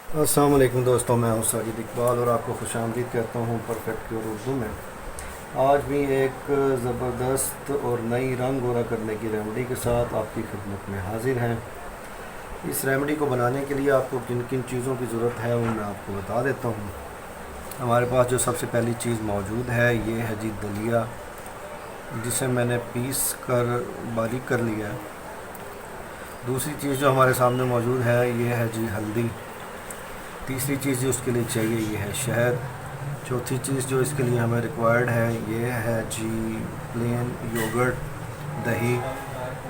अस्सलाम वालेकुम दोस्तों, मैं हूं साजिद इकबाल और आपको खुशामदीद कहता हूं परफेक्ट क्योर उर्दू में। आज भी एक ज़बरदस्त और नई रंग गोरा करने की रेमेडी के साथ आपकी खिदमत में हाजिर हैं। इस रेमेडी को बनाने के लिए आपको किन किन चीज़ों की ज़रूरत है वो मैं आपको बता देता हूं। हमारे पास जो सबसे पहली चीज़ मौजूद है ये है जी दलिया, जिसे मैंने पीस कर बारीक कर लिया है। दूसरी चीज़ जो हमारे सामने मौजूद है ये है जी हल्दी। तीसरी चीज़ जो उसके लिए चाहिए ये है शहद। चौथी चीज़ जो इसके लिए हमें रिक्वायर्ड है ये है जी प्लेन योगर्ट, दही।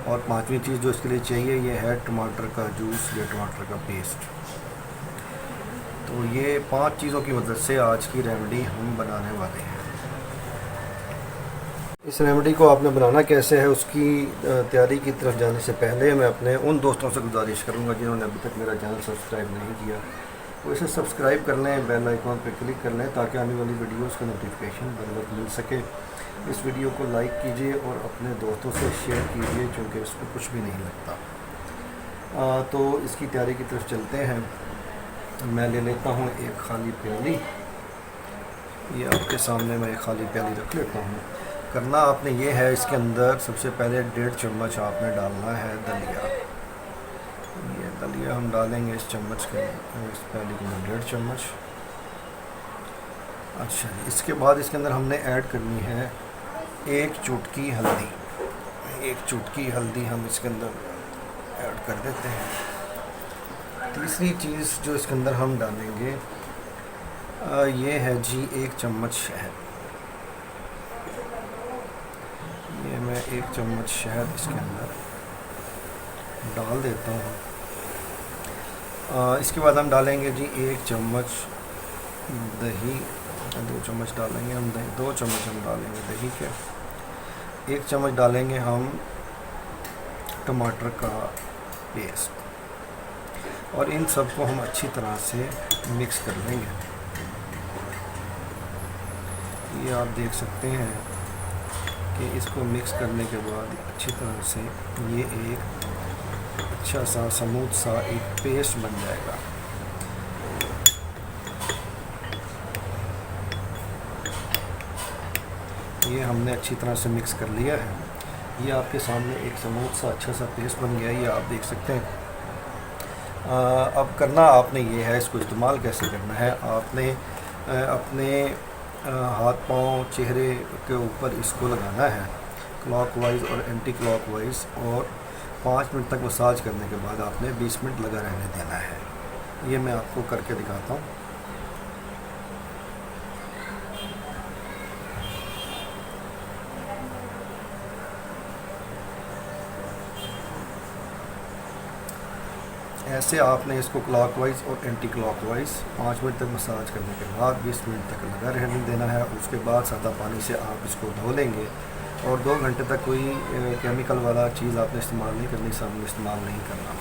और पांचवी चीज़ जो इसके लिए चाहिए ये है टमाटर का जूस या टमाटर का पेस्ट। तो ये 5 चीज़ों की मदद से आज की रेमेडी हम बनाने वाले हैं। इस रेमेडी को आपने बनाना कैसे है उसकी तैयारी की तरफ जाने से पहले मैं अपने उन दोस्तों से गुजारिश करूंगा जिन्होंने अभी तक मेरा चैनल सब्सक्राइब नहीं किया, वो इसे सब्सक्राइब कर लें, बेल आइकॉन पर क्लिक कर लें ताकि आने वाली वीडियोस का नोटिफिकेशन बर वक्त मिल सके। इस वीडियो को लाइक कीजिए और अपने दोस्तों से शेयर कीजिए क्योंकि इसमें कुछ भी नहीं लगता। तो इसकी तैयारी की तरफ चलते हैं। मैं ले लेता हूँ एक खाली प्याली। ये आपके सामने मैं एक खाली प्याली रख लेता हूँ। करना आपने ये है, इसके अंदर सबसे पहले 1.5 चम्मच आपने डालना है दलिया। ये दलिया हम डालेंगे इस चम्मच के, इस प्याली के अंदर 1.5 चम्मच। अच्छा, इसके बाद इसके अंदर हमने ऐड करनी है 1 चुटकी हल्दी। 1 चुटकी हल्दी हम इसके अंदर ऐड कर देते हैं। तीसरी चीज़ जो इसके अंदर हम डालेंगे ये है जी 1 चम्मच शहद। ये मैं 1 चम्मच शहद इसके अंदर डाल देता हूँ। इसके बाद हम डालेंगे जी 1 चम्मच दही। 2 चम्मच डालेंगे हम दही, 2 चम्मच हम डालेंगे दही के। 1 चम्मच डालेंगे हम टमाटर का पेस्ट और इन सबको हम अच्छी तरह से मिक्स कर लेंगे। ये आप देख सकते हैं कि इसको मिक्स करने के बाद अच्छी तरह से ये एक अच्छा सा स्मूथ सा एक पेस्ट बन जाएगा। ये हमने अच्छी तरह से मिक्स कर लिया है। ये आपके सामने एक स्मूथ सा अच्छा सा पेस्ट बन गया है, ये आप देख सकते हैं। अब करना आपने ये है, इसको इस्तेमाल कैसे करना है। आपने अपने हाथ पांव चेहरे के ऊपर इसको लगाना है क्लॉकवाइज और एंटी क्लॉकवाइज, और 5 मिनट तक मसाज करने के बाद आपने 20 मिनट लगा रहने देना है। ये मैं आपको करके दिखाता हूँ। ऐसे आपने इसको क्लॉकवाइज और एंटी क्लॉकवाइज 5 मिनट तक मसाज करने के बाद 20 मिनट तक लगा रहने देना है। उसके बाद सादा पानी से आप इसको धो लेंगे और 2 घंटे तक कोई केमिकल वाला चीज़ आपने इस्तेमाल नहीं करनी, साबुन इस्तेमाल नहीं करना।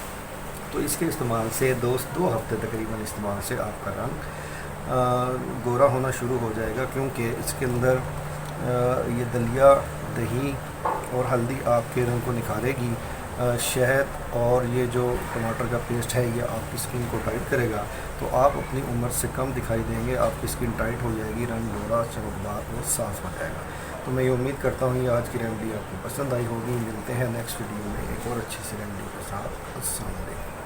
तो इसके इस्तेमाल से 2 हफ्ते तकरीबन इस्तेमाल से आपका रंग गोरा होना शुरू हो जाएगा, क्योंकि इसके अंदर ये दलिया, दही और हल्दी आपके रंग को निखारेगी। शहद और ये जो टमाटर का पेस्ट है ये आपकी स्किन को टाइट करेगा, तो आप अपनी उम्र से कम दिखाई देंगे, आपकी स्किन टाइट हो जाएगी, रंग गोरा चमकदार और साफ़ हो जाएगा। तो मैं ये उम्मीद करता हूँ ये आज की रेमेडी आपको पसंद आई होगी। मिलते हैं नेक्स्ट वीडियो में एक और अच्छी सी रेमेडी के साथ। अस्सलाम वालेकुम।